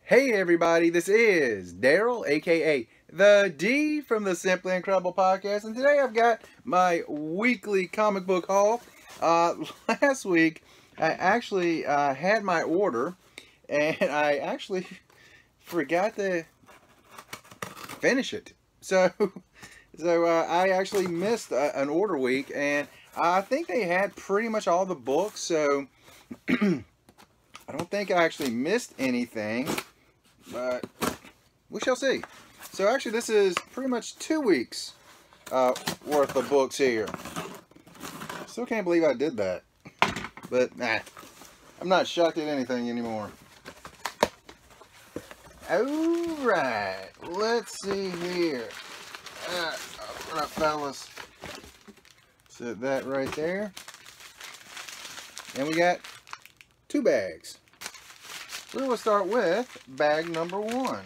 Hey everybody, this is Daryl, aka the D from the Simply Incredible podcast, and today I've got my weekly comic book haul. Last week I actually had my order, and I actually forgot to finish it. So I actually missed an order week, and I think they had pretty much all the books. So I don't think I actually missed anything. But we shall see. So actually this is pretty much 2 weeks worth of books here. Still can't believe I did that. But nah, I'm not shocked at anything anymore. Alright, let's see here. Open up, fellas. Set that right there. And we got 2 bags. We will start with bag number 1.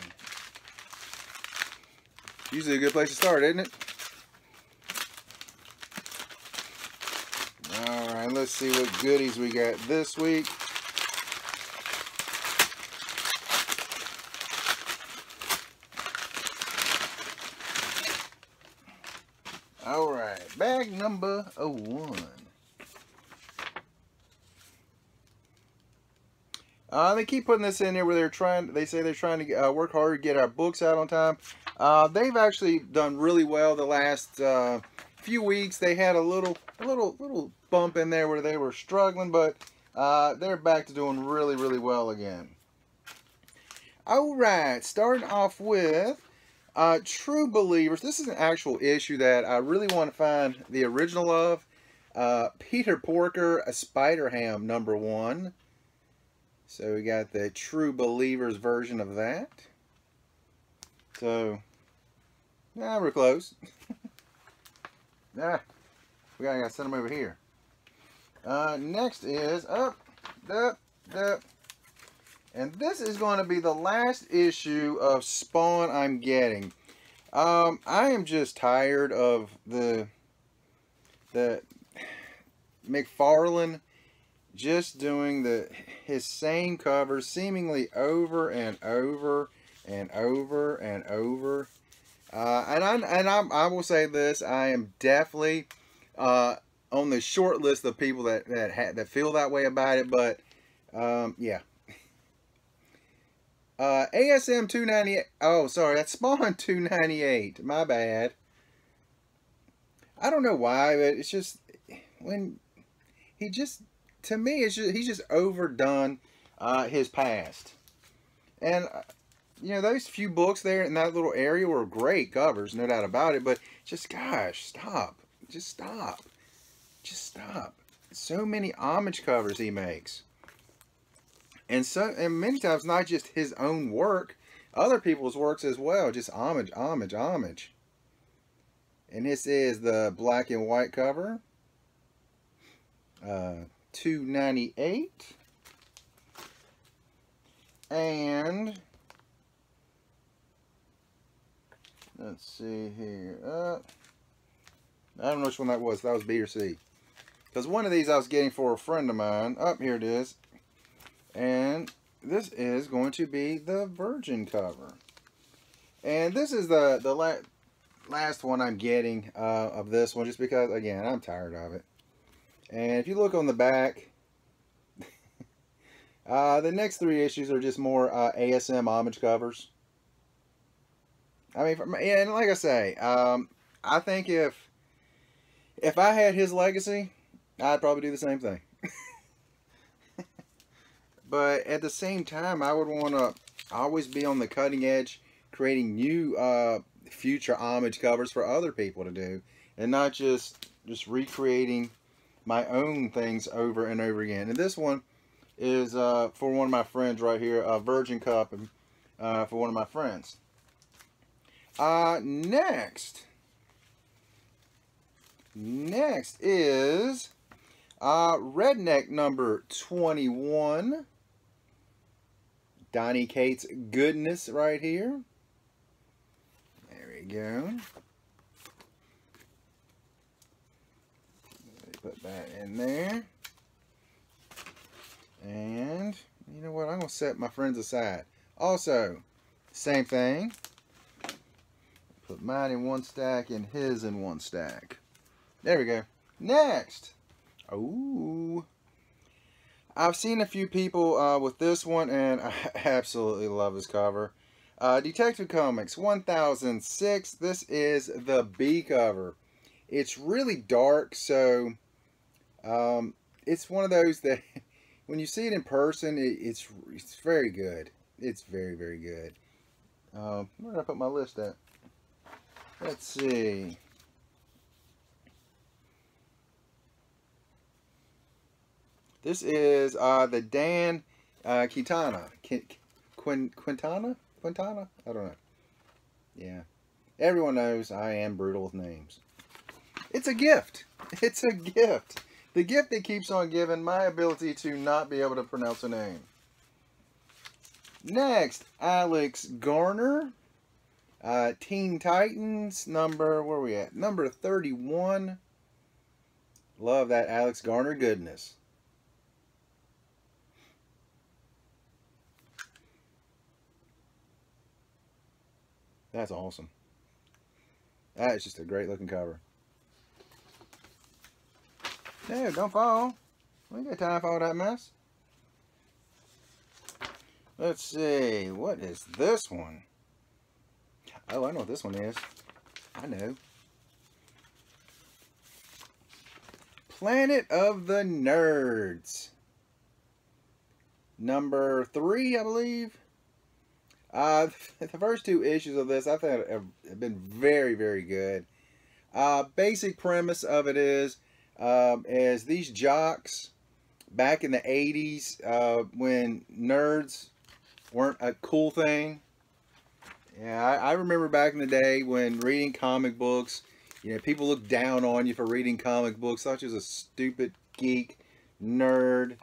Usually a good place to start, isn't it? Alright, let's see what goodies we got this week. Alright, bag number 1. They keep putting this in there where they say they're trying to work hard to get our books out on time. They've actually done really well the last few weeks. They had a little bump in there where they were struggling, but they're back to doing really well again. Alright, starting off with True Believers. This is an actual issue that I really want to find the original of. Peter Porker, a Spider-Ham #1. So we got the True Believers version of that. So, we're close. We gotta send them over here. Next is and this is going to be the last issue of Spawn I'm getting. I am just tired of the McFarlane just doing his same covers seemingly over and over and over and over. I will say this: I am definitely on the short list of people that feel that way about it. But yeah. ASM 298. Oh, sorry, that's Spawn 298. My bad. I don't know why, but it's just when he just. To me, he's just overdone his past. And, you know, those few books there in that little area were great covers, no doubt about it. But just, gosh, stop. Just stop. Just stop. So many homage covers he makes. And many times, not just his own work, other people's works as well. Just homage, homage, homage. And this is the black and white cover. $2.98, and let's see here. I don't know which one that was. That was B or C, because one of these I was getting for a friend of mine. Here it is, and this is going to be the Virgin cover, and this is the last one I'm getting of this one, just because again I'm tired of it. And if you look on the back, the next 3 issues are just more ASM homage covers. I mean, and like I say, I think if I had his legacy, I'd probably do the same thing. But at the same time, I would want to always be on the cutting edge, creating new future homage covers for other people to do, and not just recreating my own things over and over again. And this one is for one of my friends right here, a Virgin Cup, for one of my friends. Next is Redneck #21. Donny Cates goodness right here. There we go. Put that in there. And you know what? I'm going to set my friends aside. Also, same thing. Put mine in one stack and his in one stack. There we go. Next. Ooh. I've seen a few people with this one, and I absolutely love this cover. Detective Comics 1006. This is the B cover. It's really dark, so it's one of those that when you see it in person, it's very good. It's very, very good. Where did I put my list at? Let's see. This is the Dan Quintana. Quintana? I don't know. Yeah. Everyone knows I am brutal with names. It's a gift. It's a gift. The gift that keeps on giving, my ability to not be able to pronounce a name. Next, Alex Garner. Teen Titans, where are we at? Number 31. Love that Alex Garner goodness. That's awesome. That is just a great looking cover. No, don't fall. We ain't got time for all that mess. Let's see. What is this one? Oh, I know what this one is. I know. Planet of the Nerds. Number 3, I believe. The first 2 issues of this I think have been very, very good. Basic premise of it is these jocks back in the 80s when nerds weren't a cool thing. Yeah, I remember back in the day when reading comic books, you know, people looked down on you for reading comic books, such as a stupid geek, nerd.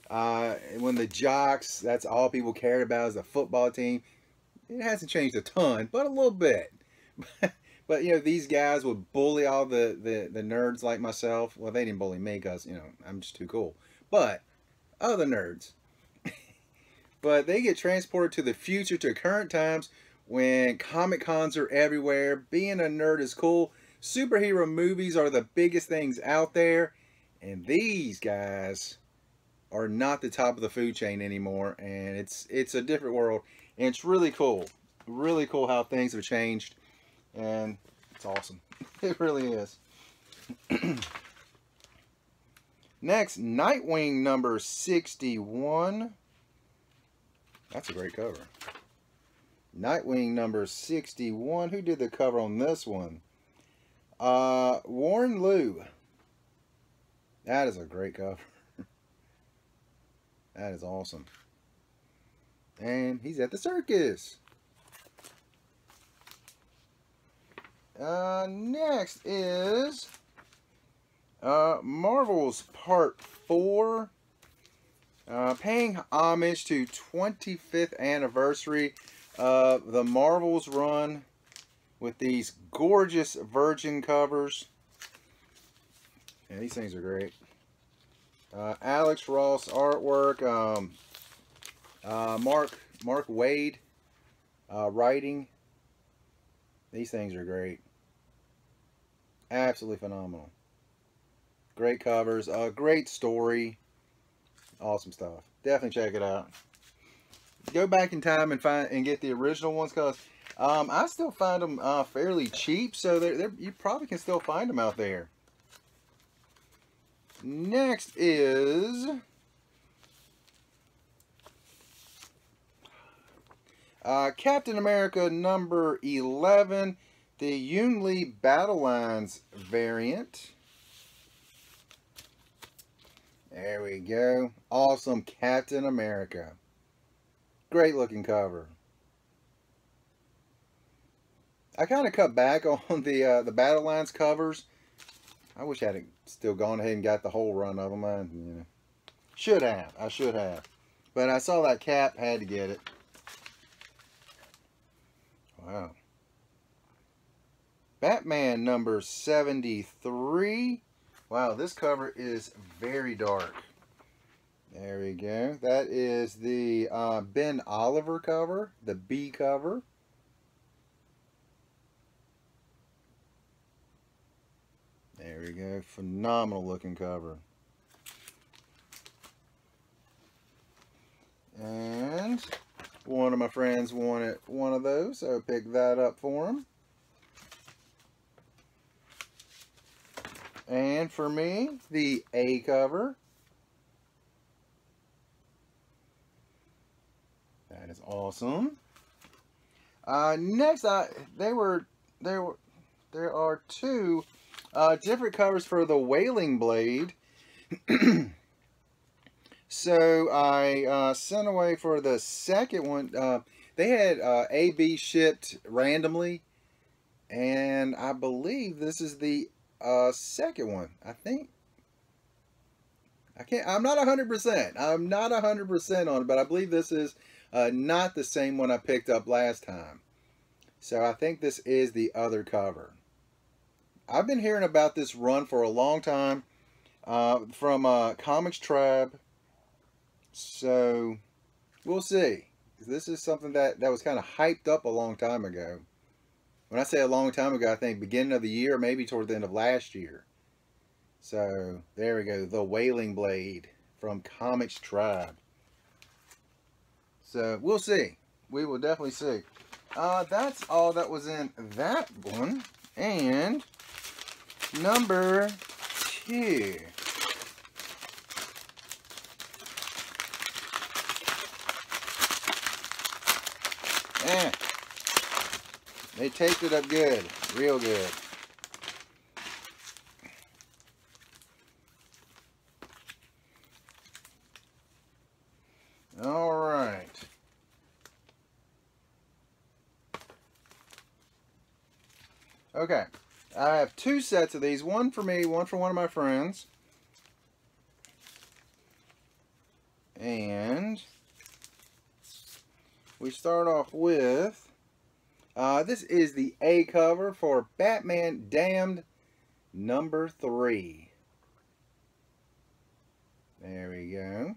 When the jocks, that's all people cared about is the football team. It hasn't changed a ton, but a little bit. But, you know, these guys would bully all the nerds like myself. Well, they didn't bully me because, you know, I'm just too cool. But other nerds. But they get transported to the future, to current times, when Comic Cons are everywhere. Being a nerd is cool. Superhero movies are the biggest things out there. And these guys are not the top of the food chain anymore, and it's a different world, and it's really cool how things have changed, and it's awesome. It really is. Next, Nightwing number 61. That's a great cover. Nightwing number 61. Who did the cover on this one? Warren Liu. That is a great cover. That is awesome. And he's at the circus. Next is Marvel's Part 4. Paying homage to 25th anniversary of the Marvels run with these gorgeous Virgin covers. Yeah, these things are great. Alex Ross artwork, Mark Wade writing. These things are great. Absolutely phenomenal. Great covers, great story. Awesome stuff. Definitely check it out. Go back in time and get the original ones, because I still find them fairly cheap, so you probably can still find them out there. Next is Captain America number 11, the Yoon Lee Battle Lines variant. There we go. Awesome Captain America. Great looking cover. I kind of cut back on the Battle Lines covers. I wish I had still gone ahead and got the whole run of them. You know, should have. I should have. But I saw that Cap, had to get it. Wow. Batman number 73. Wow, this cover is very dark. There we go. That is the Ben Oliver cover, the B cover. There we go. Phenomenal looking cover. And one of my friends wanted one of those, so I picked that up for him. And for me, the A cover. That is awesome. Next, there are two different covers for the Wailing Blade. So I sent away for the second one. They had A, B shipped randomly, and I believe this is the second one. I think. I'm not 100%. I'm not 100% on it, but I believe this is not the same one I picked up last time. So I think this is the other cover. I've been hearing about this run for a long time from Comics Tribe. So we'll see. This is something that was kind of hyped up a long time ago. When I say a long time ago, I think beginning of the year, maybe toward the end of last year. So there we go, the Wailing Blade from Comics Tribe. So we'll see. We will definitely see. That's all that was in that one. And number 2. They taped it up good, real good. All right. Okay, I have 2 sets of these, one for me, one for one of my friends. And we start off with, this is the A cover for Batman Damned number 3. There we go.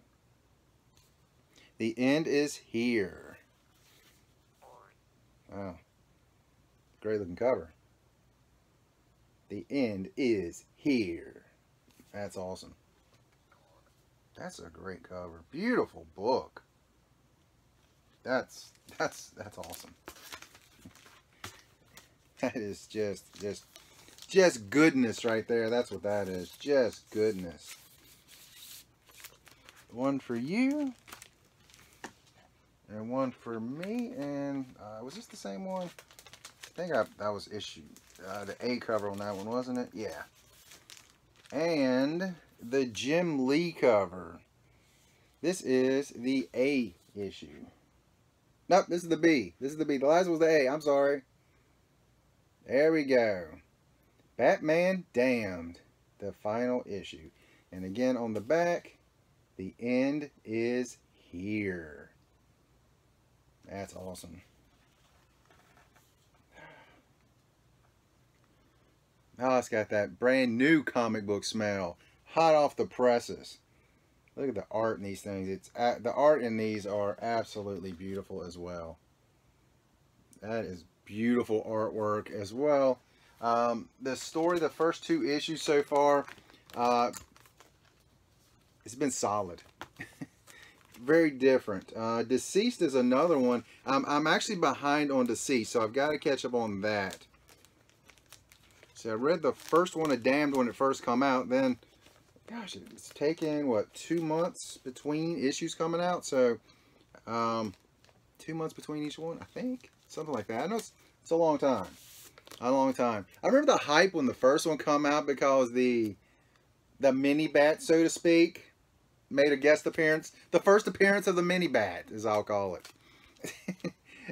The end is here. Wow. Great looking cover. The end is here. That's awesome. That's a great cover. Beautiful book. That's awesome. That is just goodness right there. That's what that is. Just goodness. One for you. And one for me. And was this the same one? I think that was issued. The A cover on that one, wasn't it? Yeah. And the Jim Lee cover. This is the A issue. Nope, this is the B. This is the B. The last one was the A. I'm sorry. There we go. Batman Damned. The final issue. And again on the back, the end is here. That's awesome. Oh, it's got that brand new comic book smell. Hot off the presses. Look at the art in these things. The art in these are absolutely beautiful as well. That is beautiful artwork as well. The story, the first 2 issues so far, it's been solid. Very different. Deceased is another one. I'm actually behind on Deceased, so I've got to catch up on that. So I read the first one of Damned when it first come out. Then, gosh, it's taken, what, 2 months between issues coming out? So, 2 months between each one, I think. Something like that. I know it's a long time. A long time. I remember the hype when the first one come out because the mini-bat, so to speak, made a guest appearance. The first appearance of the mini-bat, as I'll call it.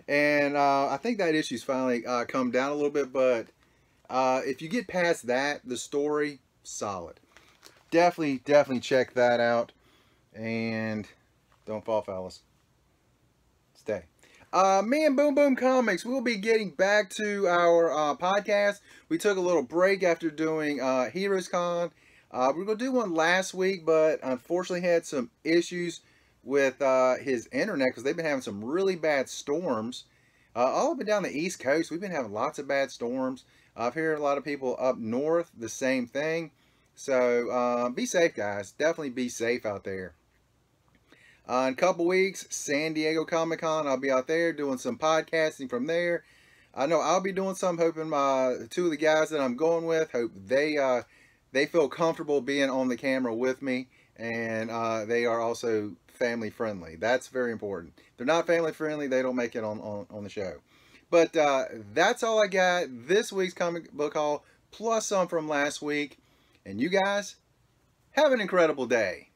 And I think that issue's finally come down a little bit, but if you get past that, the story, solid. Definitely check that out. And don't fall, fellas. Stay. Me and Boom Boom Comics, we'll be getting back to our podcast. We took a little break after doing Heroes Con. We were going to do one last week, but unfortunately had some issues with his internet because they've been having some really bad storms. All up and down the East Coast, we've been having lots of bad storms. I've heard a lot of people up north, the same thing. So be safe, guys. Definitely be safe out there. In a couple weeks, San Diego Comic-Con. I'll be out there doing some podcasting from there. I know I'll be doing some, hoping my two of the guys that I'm going with, hope they feel comfortable being on the camera with me, and they are also family friendly. That's very important. If they're not family friendly, they don't make it on the show. But that's all I got this week's comic book haul, plus some from last week. And you guys, have an incredible day.